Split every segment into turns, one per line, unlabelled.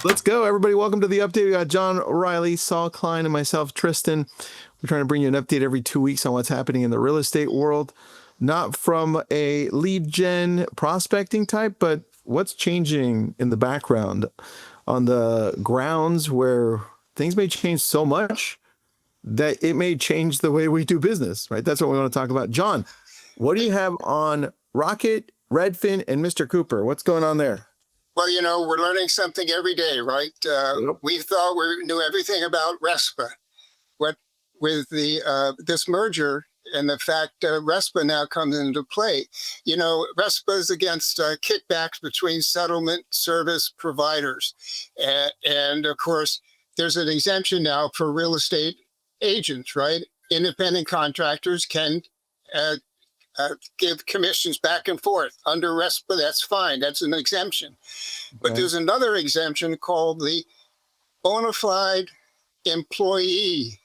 Let's go, everybody. Welcome to the update. We got John Reilly, Saul Klein, and myself, Tristan. We're trying to bring you an update every 2 weeks on what's happening in the real estate world, not from a lead gen prospecting type, but what's changing in the background on the grounds where things may change so much that it may change the way we do business, right? That's what we want to talk about. John, what do you have on Rocket, Redfin, and Mr. Cooper? What's going on there?
Well, we're learning something every day, right?
Yep.
We thought we knew everything about RESPA. What with this merger and the fact RESPA now comes into play. RESPA is against kickbacks between settlement service providers. And of course, there's an exemption now for real estate agents, right? Independent contractors can give commissions back and forth under RESPA. That's fine. That's an exemption. But there's another exemption called the bona fide employee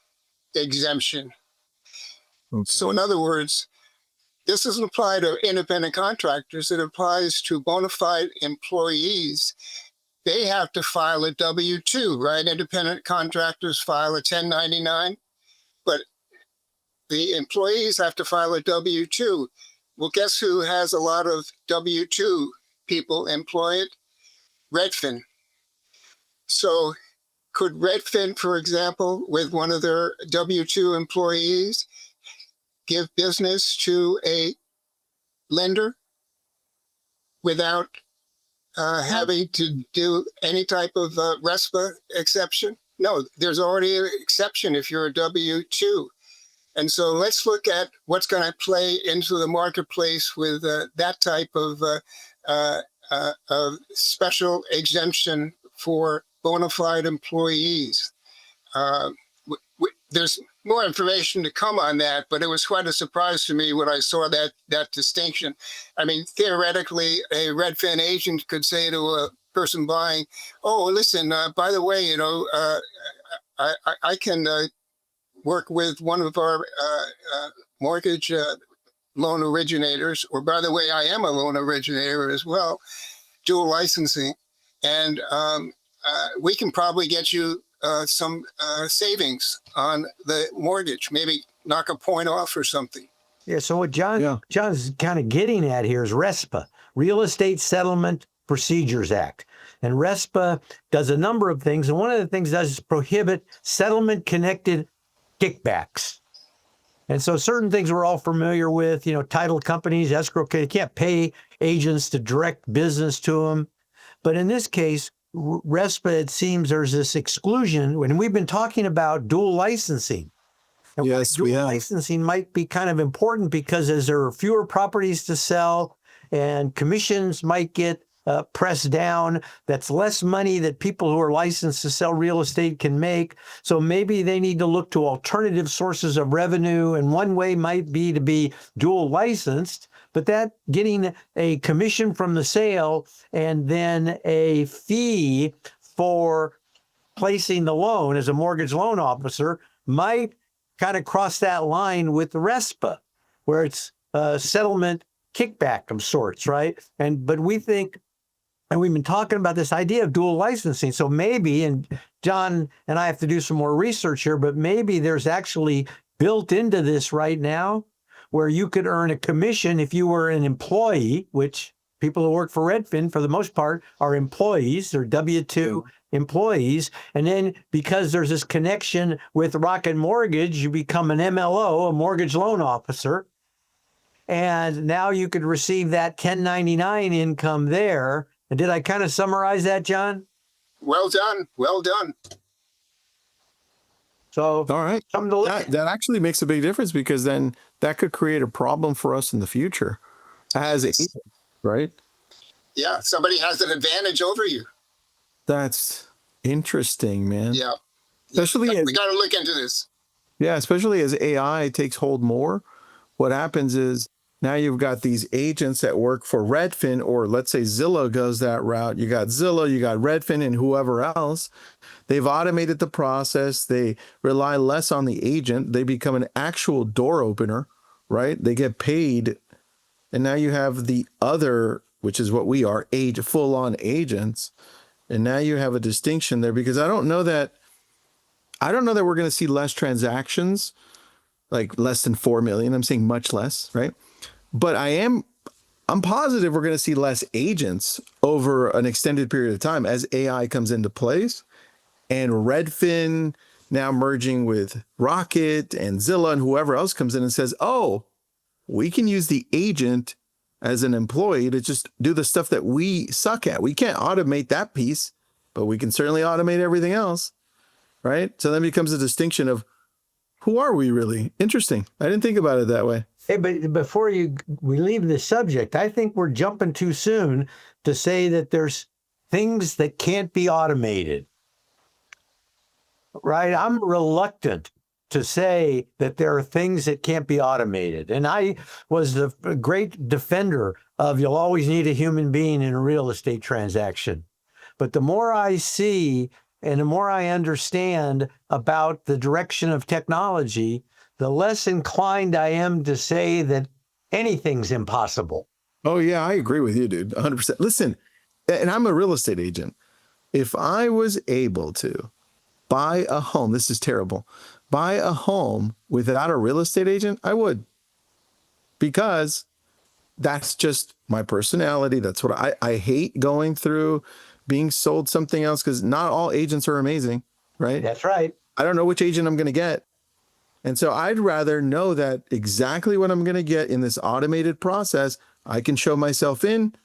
exemption.
Okay.
So in other words, this doesn't apply to independent contractors. It applies to bona fide employees. They have to file a W-2, right? Independent contractors file a 1099, but the employees have to file a W-2. Well, guess who has a lot of W-2 people employed? Redfin. So could Redfin, for example, with one of their W-2 employees, give business to a lender without having to do any type of RESPA exception? No, there's already an exception if you're a W-2. And so let's look at what's going to play into the marketplace with that type of special exemption for bona fide employees. There's more information to come on that, but it was quite a surprise to me when I saw that distinction. I mean, theoretically, a Redfin agent could say to a person buying, "Oh, listen, by the way, I can work with one of our mortgage loan originators, or by the way, I am a loan originator as well, dual licensing, and we can probably get you some savings on the mortgage, maybe knock a point off or something."
Yeah, so what John's kind of getting at here is RESPA, Real Estate Settlement Procedures Act. And RESPA does a number of things, and one of the things it does is prohibit settlement-connected kickbacks. And so certain things we're all familiar with, title companies, escrow, they can't pay agents to direct business to them. But in this case, RESPA, it seems there's this exclusion, when we've been talking about dual licensing. And
yes, we have.
Licensing might be kind of important because as there are fewer properties to sell and commissions might get pressed down, that's less money that people who are licensed to sell real estate can make. So maybe they need to look to alternative sources of revenue. And one way might be to be dual licensed, but that getting a commission from the sale and then a fee for placing the loan as a mortgage loan officer might kind of cross that line with the RESPA, where it's a settlement kickback of sorts, right? But we think, and we've been talking about this idea of dual licensing. So maybe, and John and I have to do some more research here, but maybe there's actually built into this right now where you could earn a commission if you were an employee, which people who work for Redfin, for the most part, are employees or W-2 employees. And then because there's this connection with Rocket Mortgage, you become an MLO, a mortgage loan officer. And now you could receive that 1099 income there. And did I kind of summarize that, John?
Well done. Well done.
So,
all right.
Something to look at.
That actually makes a big difference, because then that could create a problem for us in the future as agents, right?
Yeah, somebody has an advantage over you.
That's interesting, man.
Yeah.
Especially
we got to look into this.
Yeah, especially as AI takes hold more. What happens is now you've got these agents that work for Redfin, or let's say Zillow goes that route. You got Zillow, you got Redfin, and whoever else. They've automated the process. They rely less on the agent. They become an actual door opener, right? They get paid. And now you have the other, which is what we are, full-on agents. And now you have a distinction there, because I don't know that we're going to see less transactions, like less than 4 million. I'm saying much less, right? But I'm positive we're going to see less agents over an extended period of time as AI comes into place, and Redfin now merging with Rocket and Zillow and whoever else comes in and says, oh, we can use the agent as an employee to just do the stuff that we suck at. We can't automate that piece, but we can certainly automate everything else, right? So then becomes a distinction of, who are we really? Interesting. I didn't think about it that way.
Hey, but before we leave the subject, I think we're jumping too soon to say that there's things that can't be automated, right? I'm reluctant to say that there are things that can't be automated. And I was a great defender of you'll always need a human being in a real estate transaction. But the more I see and the more I understand about the direction of technology, the less inclined I am to say that anything's impossible.
Oh, yeah, I agree with you, dude. 100%. Listen, and I'm a real estate agent. If I was able to buy a home, this is terrible, buy a home without a real estate agent, I would. Because that's just my personality. That's what I hate going through being sold something else, because not all agents are amazing, right?
That's right.
I don't know which agent I'm going to get. And so I'd rather know that exactly what I'm going to get in this automated process. I can show myself in,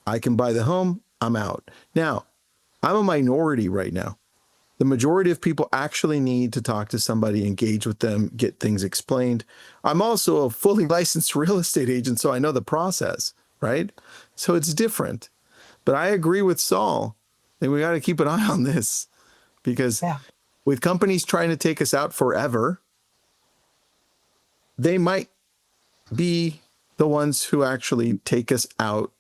I can buy the home, I'm out. Now, I'm a minority right now. The majority of people actually need to talk to somebody, engage with them, get things explained. I'm also a fully licensed real estate agent, so I know the process, right? So it's different. But I agree with Saul that we got to keep an eye on this, because with companies trying to take us out forever, they might be the ones who actually take us out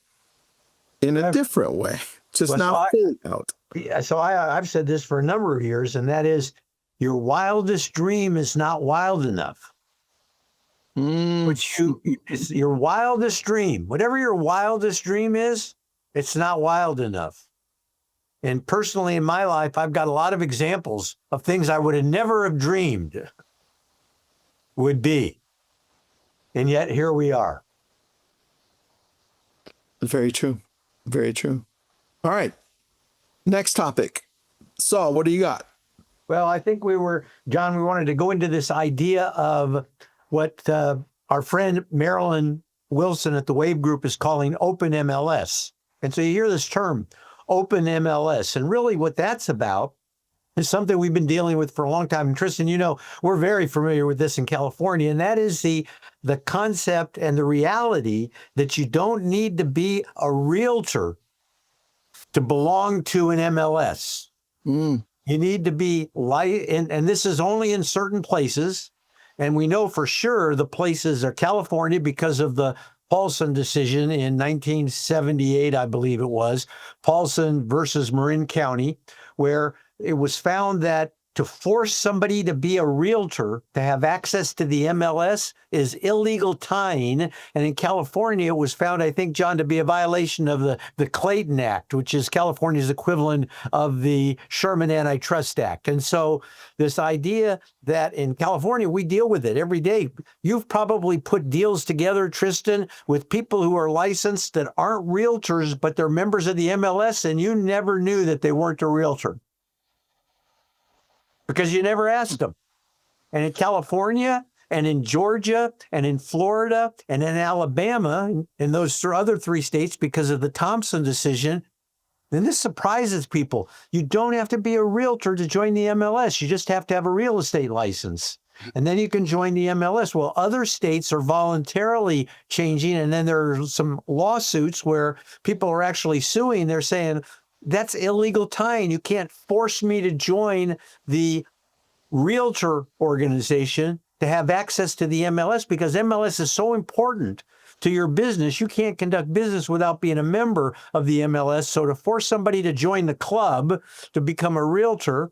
in a different way, just not fully out.
Yeah, so I've said this for a number of years, and that is, your wildest dream is not wild enough. Which it's your wildest dream, whatever your wildest dream is, it's not wild enough. And personally, in my life, I've got a lot of examples of things I would have never have dreamed would be. And yet here we are.
Very true. Very true. All right. Next topic. Saul, what do you got?
Well, I think John, we wanted to go into this idea of what our friend Marilyn Wilson at the Wave Group is calling open MLS. And so you hear this term, open MLS. And really what that's about is something we've been dealing with for a long time. And Tristan, you know, we're very familiar with this in California, and that is the concept and the reality that you don't need to be a realtor to belong to an MLS. You need to be and this is only in certain places. And we know for sure the places are California because of the Paulson decision in 1978, I believe it was, Paulson versus Marin County, where it was found that to force somebody to be a realtor, to have access to the MLS, is illegal tying. And in California, it was found, I think, John, to be a violation of the Clayton Act, which is California's equivalent of the Sherman Antitrust Act. And so this idea that in California, we deal with it every day. You've probably put deals together, Tristan, with people who are licensed that aren't realtors, but they're members of the MLS, and you never knew that they weren't a realtor, because you never asked them. And in California and in Georgia and in Florida and in Alabama, in those other three states, because of the Thompson decision, and this surprises people, you don't have to be a realtor to join the MLS. You just have to have a real estate license. And then you can join the MLS. Well, other states are voluntarily changing. And then there are some lawsuits where people are actually suing. They're saying, that's illegal tying. You can't force me to join the realtor organization to have access to the MLS, because MLS is so important to your business. You can't conduct business without being a member of the MLS. So to force somebody to join the club to become a realtor,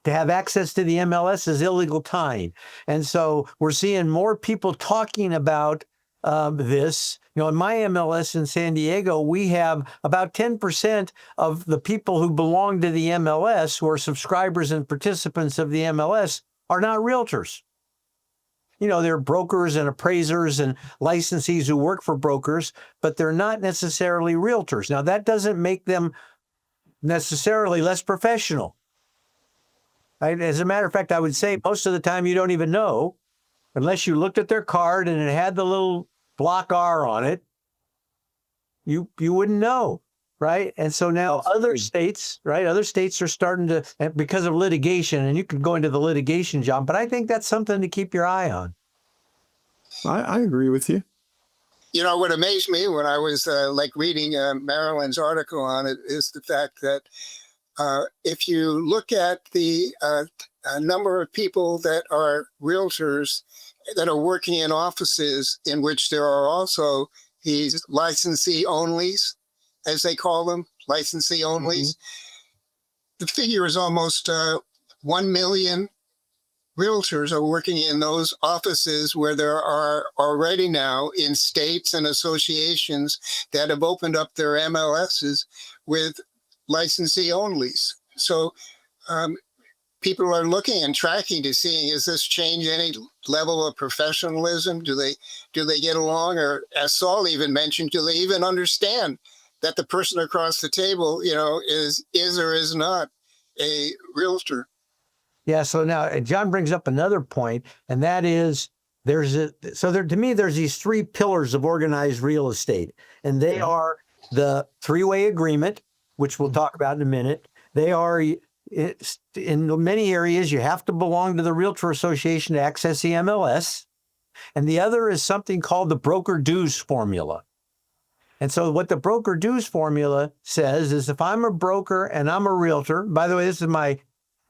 to have access to the MLS, is illegal tying. And so we're seeing more people talking about this. In my MLS in San Diego, we have about 10% of the people who belong to the MLS, who are subscribers and participants of the MLS, are not realtors. They're brokers and appraisers and licensees who work for brokers, but they're not necessarily realtors. Now, that doesn't make them necessarily less professional. Right? As a matter of fact, I would say most of the time you don't even know, unless you looked at their card and it had the little block R on it, you wouldn't know, right? And so now other states are starting to, because of litigation, and you could go into the litigation, John, but I think that's something to keep your eye on.
I agree with you.
What amazed me when I was reading Marilyn's article on it is the fact that if you look at the number of people that are realtors that are working in offices in which there are also these licensee onlys, as they call them, licensee onlys, the figure is almost 1 million realtors are working in those offices, where there are already now in states and associations that have opened up their MLSs with licensee onlys. So people are looking and tracking to see, is this change any level of professionalism? Do they get along? Or, as Saul even mentioned, do they even understand that the person across the table, is or is not a realtor?
Yeah. So now John brings up another point, and that is to me, there's these three pillars of organized real estate, and they are the three-way agreement, which we'll talk about in a minute. They are, in many areas, you have to belong to the Realtor Association to access the MLS. And the other is something called the broker dues formula. And so what the broker dues formula says is, if I'm a broker and I'm a realtor, by the way, this is my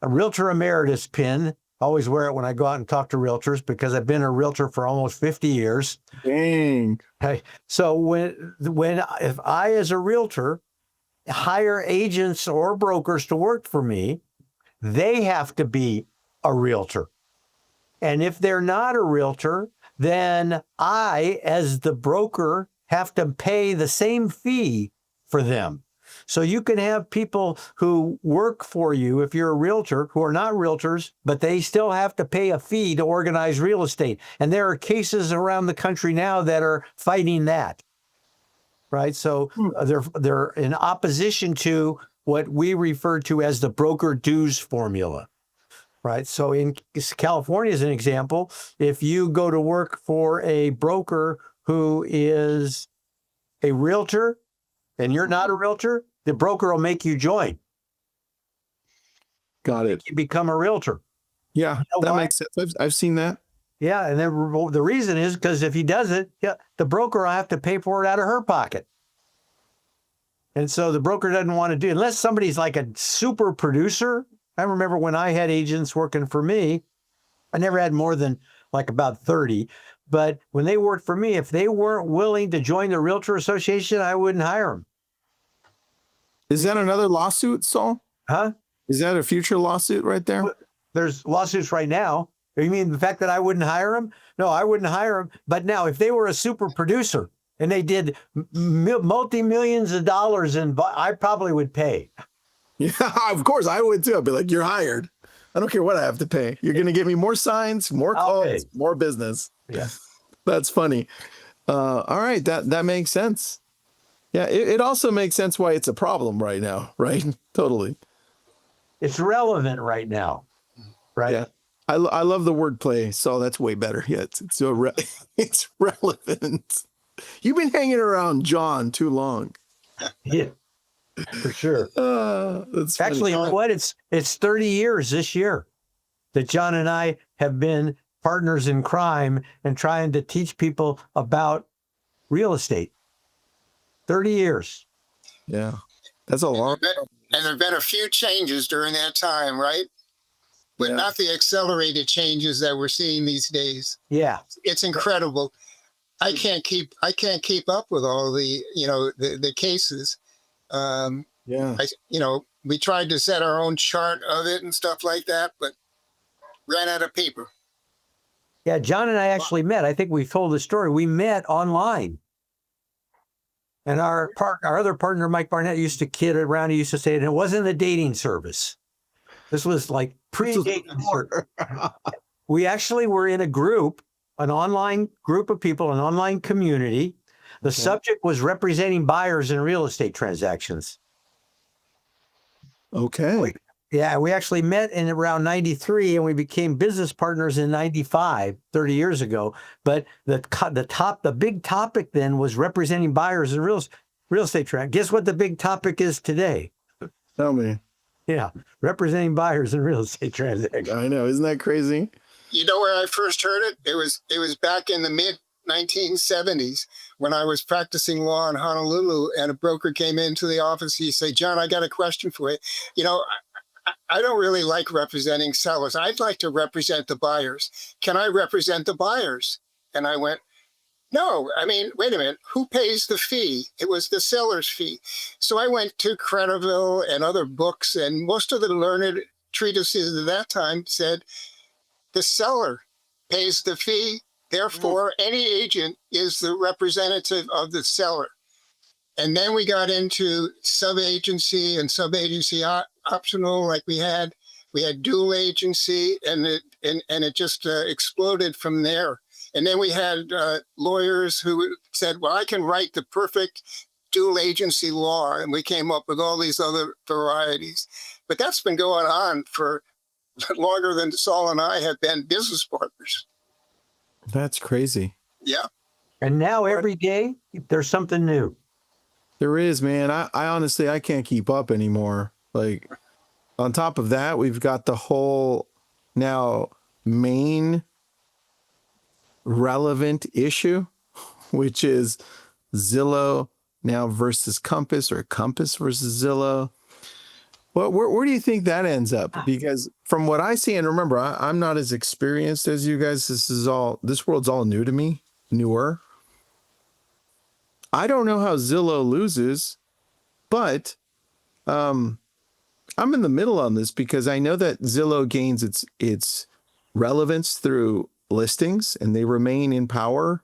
Realtor Emeritus pin. I always wear it when I go out and talk to realtors, because I've been a realtor for almost 50 years.
Dang.
Okay. So if I, as a realtor, hire agents or brokers to work for me, they have to be a realtor. And if they're not a realtor, then I, as the broker, have to pay the same fee for them. So you can have people who work for you, if you're a realtor, who are not realtors, but they still have to pay a fee to organize real estate. And there are cases around the country now that are fighting that. Right? So they're in opposition to what we refer to as the broker dues formula. Right? So in California, as an example, if you go to work for a broker who is a realtor and you're not a realtor, the broker will make you join.
Got it.
You become a realtor.
Yeah, that makes sense. I've seen that.
Yeah, and then the reason is because if he does it, the broker will have to pay for it out of her pocket. And so the broker doesn't want to do, unless somebody's like a super producer. I remember when I had agents working for me, I never had more than like about 30. But when they worked for me, if they weren't willing to join the Realtor Association, I wouldn't hire them.
Is that another lawsuit, Saul?
Huh?
Is that a future lawsuit right there?
There's lawsuits right now. You mean the fact that I wouldn't hire them? No, I wouldn't hire them. But now, if they were a super producer and they did multi-millions of dollars, I probably would pay.
Yeah, of course I would too. I'd be like, you're hired. I don't care what I have to pay. You're going to give me more signs, more calls, more business.
Yeah.
That's funny. All right. That makes sense. Yeah. It also makes sense why it's a problem right now. Right. Totally.
It's relevant right now. Right.
Yeah. I love the wordplay. So that's way better. Yeah. It's relevant. You've been hanging around John too long.
Yeah. For sure.
That's
actually, you know what? It's 30 years this year that John and I have been partners in crime and trying to teach people about real estate. 30 years.
Yeah. That's a long time.
And there have been a few changes during that time, right? But not the accelerated changes that we're seeing these days.
Yeah.
It's incredible. I can't keep up with all the cases. We tried to set our own chart of it and stuff like that, but ran out of paper.
Yeah, John and I actually met. I think we've told the story. We met online. And our other partner, Mike Barnett, used to kid around. He used to say, and it wasn't a dating service. This was like pre-dating service. We actually were in a group, an online group of people, an online community. The subject was representing buyers in real estate transactions.
Okay.
Yeah, we actually met in around 93 and we became business partners in 95, 30 years ago. But the big topic then was representing buyers in real estate transactions. Guess what the big topic is today?
Tell me.
Yeah, representing buyers in real estate transactions.
I know, isn't that crazy?
You know where I first heard it? It was back in the mid 1970s when I was practicing law in Honolulu, and a broker came into the office. He said, "John, I got a question for you. You know, I don't really like representing sellers. I'd like to represent the buyers. Can I represent the buyers?" And I went, "No, I mean, wait a minute. Who pays the fee? It was the seller's fee." So I went to Creditville and other books, and most of the learned treatises at that time said the seller pays the fee. Therefore, any agent is the representative of the seller. And then we got into sub-agency and sub-agency optional, like we had dual agency, and it just exploded from there. And then we had lawyers who said, "Well, I can write the perfect dual agency law," and we came up with all these other varieties. But that's been going on for longer than Saul and I have been business partners.
That's crazy.
Yeah.
And now every day there's something new.
There is, man. I honestly, I can't keep up anymore. Like, on top of that, we've got the whole now main relevant issue, which is Zillow now versus Compass, or Compass versus Zillow. Well, where do you think that ends up? Because from what I see, and remember, I'm not as experienced as you guys. This world's all new to me, newer. I don't know how Zillow loses, but I'm in the middle on this because I know that Zillow gains its relevance through listings, and they remain in power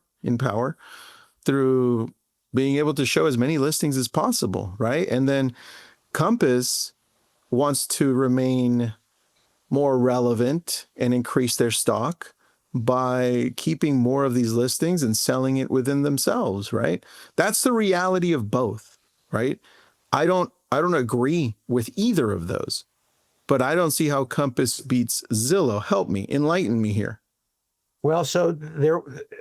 through being able to show as many listings as possible, right? And then Compass wants to remain more relevant and increase their stock by keeping more of these listings and selling it within themselves, right? That's the reality of both, right? I don't agree with either of those, but I don't see how Compass beats Zillow. Help me, enlighten me here.
Well, so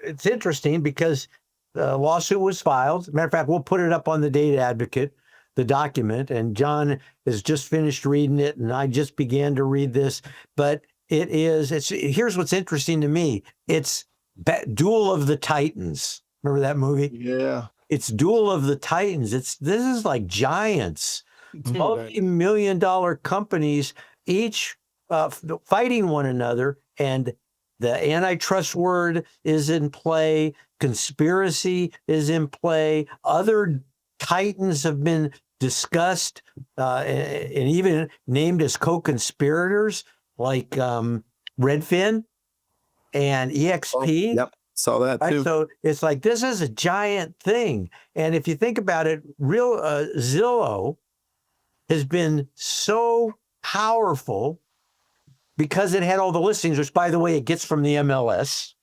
it's interesting because the lawsuit was filed. Matter of fact, we'll put it up on the Data Advocate, the document, and John has just finished reading it, and I just began to read this. But here's what's interesting to me. It's Duel of the Titans. Remember that movie?
Yeah.
It's Duel of the Titans. This is like giants, multi-million-dollar companies, each fighting one another, and the antitrust word is in play. Conspiracy is in play. Other titans have been discussed and even named as co-conspirators, like Redfin and EXP.
Oh, yep, saw that too.
Right? So it's like this is a giant thing. And if you think about it, Zillow has been so powerful because it had all the listings, which, by the way, it gets from the MLS.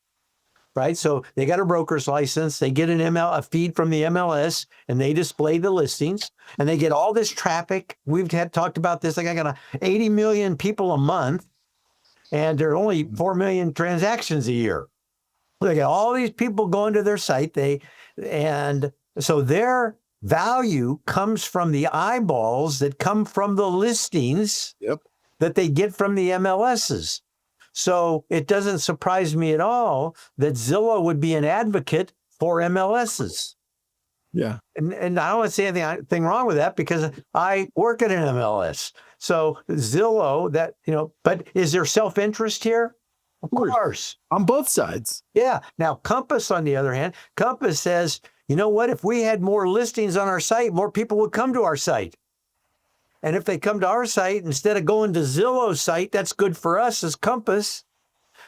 Right, so they got a broker's license. They get a feed from the MLS, and they display the listings, and they get all this traffic. We've talked about this. Like I got 80 million people a month, and there are only 4 million transactions a year. They got all these people going to their site. And so their value comes from the eyeballs that come from the listings.
Yep.
That they get from the MLSs. So it doesn't surprise me at all that Zillow would be an advocate for MLSs.
Yeah.
And I don't see anything wrong with that because I work at an MLS. So Zillow, but is there self-interest here? Of course.
On both sides.
Yeah. Now, Compass, on the other hand, Compass says, you know what? If we had more listings on our site, more people would come to our site. And if they come to our site, instead of going to Zillow's site, that's good for us as Compass.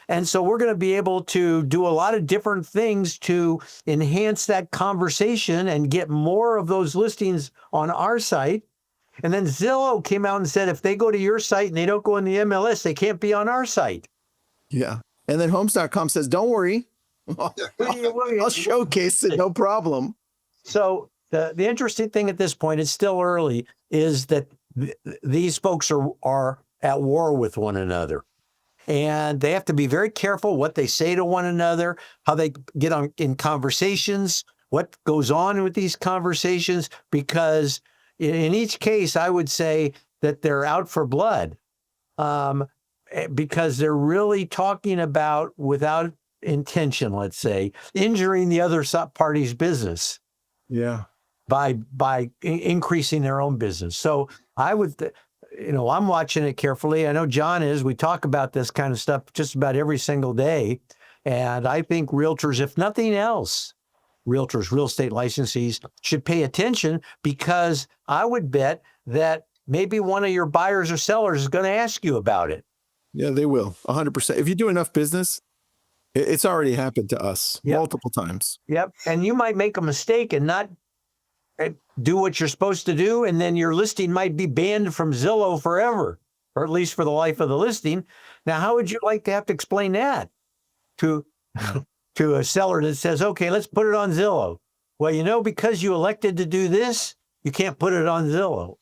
And so we're going to be able to do a lot of different things to enhance that conversation and get more of those listings on our site. And then Zillow came out and said, if they go to your site and they don't go in the MLS, they can't be on our site.
Yeah. And then homes.com says, don't worry. I'll showcase it, no problem.
So the interesting thing at this point, it's still early, is that these folks are at war with one another. And they have to be very careful what they say to one another, how they get on in conversations, what goes on with these conversations, because in each case, I would say that they're out for blood, because they're really talking about, without intention, let's say, injuring the other party's business.
Yeah.
By increasing their own business. So I would, I'm watching it carefully. I know John is. We talk about this kind of stuff just about every single day. And I think realtors, if nothing else, realtors, real estate licensees should pay attention, because I would bet that maybe one of your buyers or sellers is going to ask you about it.
Yeah, they will. 100%. If you do enough business, it's already happened to us multiple times.
Yep. And you might make a mistake and not do what you're supposed to do, and then your listing might be banned from Zillow forever, or at least for the life of the listing. Now, how would you like to have to explain that to a seller that says, okay, let's put it on Zillow? Well, because you elected to do this, you can't put it on Zillow.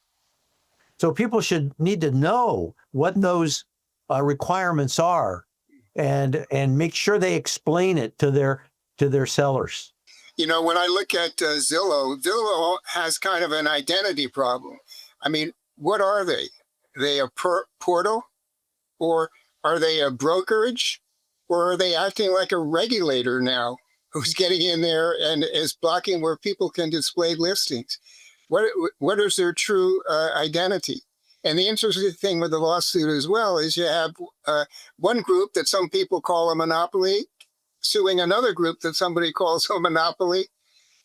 So people should need to know what those requirements are, and make sure they explain it to their sellers.
When I look at Zillow has kind of an identity problem. I mean, what are they? Are they a portal? Or are they a brokerage? Or are they acting like a regulator now who's getting in there and is blocking where people can display listings? What is their true identity? And the interesting thing with the lawsuit as well is you have one group that some people call a monopoly suing another group that somebody calls a monopoly.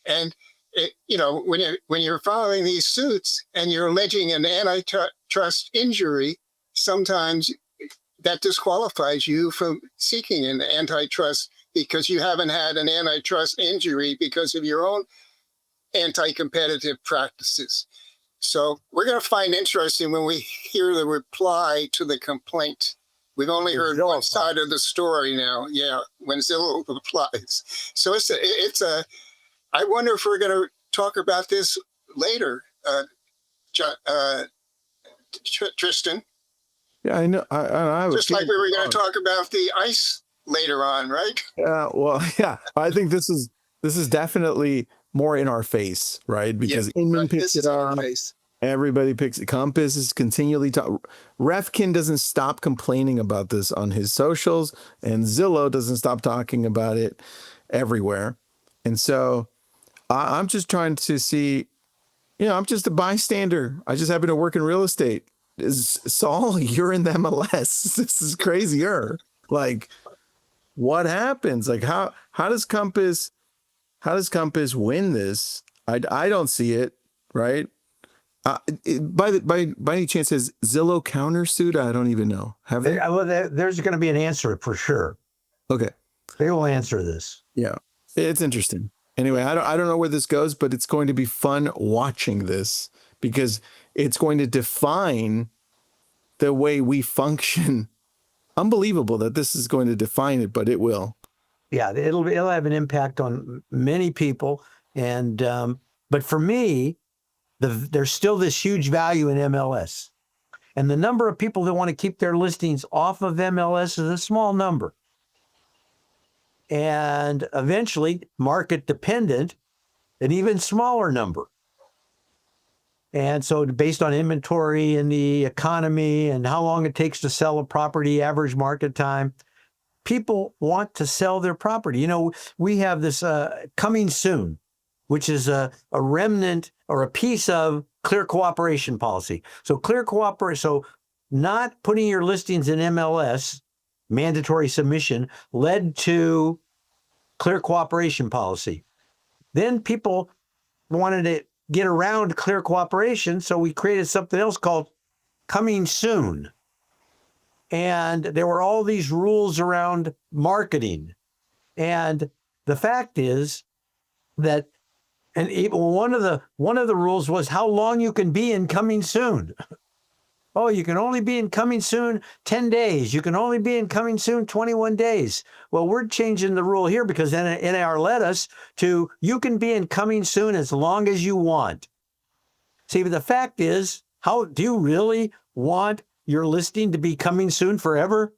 And, when you're following these suits and you're alleging an antitrust injury, sometimes that disqualifies you from seeking an antitrust, because you haven't had an antitrust injury because of your own anti-competitive practices. So we're going to find interesting when we hear the reply to the complaint. We've only heard one side of the story now. Yeah, when Zillow replies. So I wonder if we're going to talk about this later, Tristan.
Yeah, I know. I
Just like we were going to talk about the ICE later on, right?
Well, yeah. I think this is definitely more in our face, right? Because Inman picks it up. Everybody picks it. Compass is continually Refkin doesn't stop complaining about this on his socials, and Zillow doesn't stop talking about it everywhere. And so I'm just trying to see, I'm just a bystander. I just happen to work in real estate. Saul, you're in the MLS. This is crazier. Like, what happens? Like, how does Compass win this? I don't see it, right? By any chance, has Zillow countersued? I don't even know. Have they?
Well, there's going to be an answer for sure.
Okay,
they will answer this.
Yeah, it's interesting. Anyway, I don't know where this goes, but it's going to be fun watching this, because it's going to define the way we function. Unbelievable that this is going to define it, but it will.
Yeah, it'll have an impact on many people, and but for me, there's still this huge value in MLS, and the number of people that want to keep their listings off of MLS is a small number, and eventually, market dependent, an even smaller number. And so, based on inventory and the economy and how long it takes to sell a property, average market time, people want to sell their property. We have this coming soon, which is a remnant or a piece of clear cooperation policy. So so not putting your listings in MLS, mandatory submission, led to clear cooperation policy. Then people wanted to get around clear cooperation, so we created something else called coming soon. and there were all these rules around marketing. And the fact is that, and even one of the rules was how long you can be in coming soon. Oh, you can only be in coming soon 10 days. You can only be in coming soon 21 days. Well, we're changing the rule here because NAR led us to you can be in coming soon as long as you want. See, but the fact is, how do you really want your listing to be coming soon forever?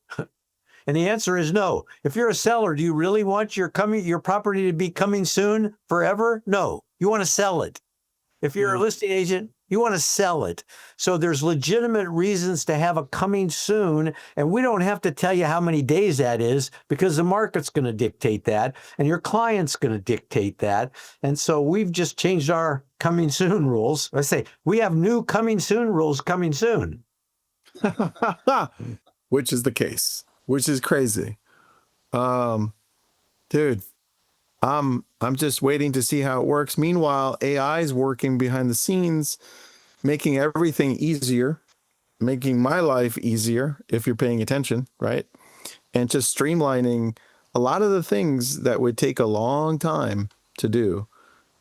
And the answer is no. If you're a seller, do you really want your property to be coming soon forever? No. You want to sell it. If you're a listing agent, you want to sell it. So there's legitimate reasons to have a coming soon, and we don't have to tell you how many days that is because the market's going to dictate that, and your client's going to dictate that. And so we've just changed our coming soon rules. I say we have new coming soon rules coming soon.
Which is the case, which is crazy. Dude, I'm just waiting to see how it works. Meanwhile, AI is working behind the scenes, making everything easier, making my life easier if you're paying attention, right? And just streamlining a lot of the things that would take a long time to do.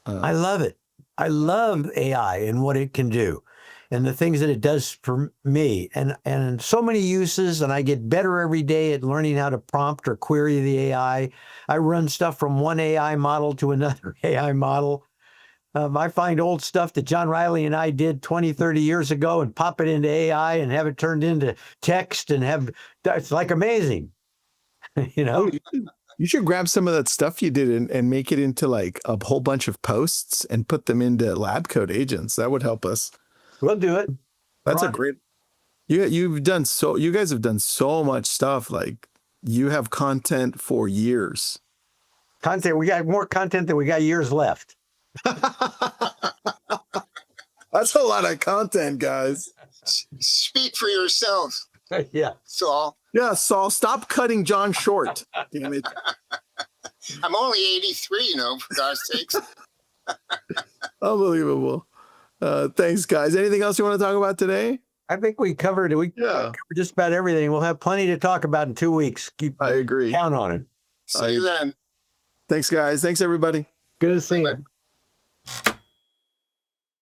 I love it. I love AI and what it can do and the things that it does for me and so many uses. And I get better every day at learning how to prompt or query the AI. I run stuff from one AI model to another AI model. I find old stuff that John Reilly and I did 20, 30 years ago and pop it into AI and have it turned into text and it's like amazing. You know?
You should grab some of that stuff you did and make it into like a whole bunch of posts and put them into lab code agents. That would help us.
We'll do it.
That's a great. You guys have done so much stuff. Like you have content for years.
We got more content than we got years left.
That's a lot of content, guys.
Speak for yourself.
Yeah.
Saul.
Yeah, Saul, stop cutting John short. Damn it.
I'm only 83, for God's sakes.
Unbelievable. Thanks, guys. Anything else you want to talk about today?
I think we covered just about everything. We'll have plenty to talk about in 2 weeks.
I agree.
Count on it.
See you then.
Thanks, guys. Thanks, everybody.
Good to see you.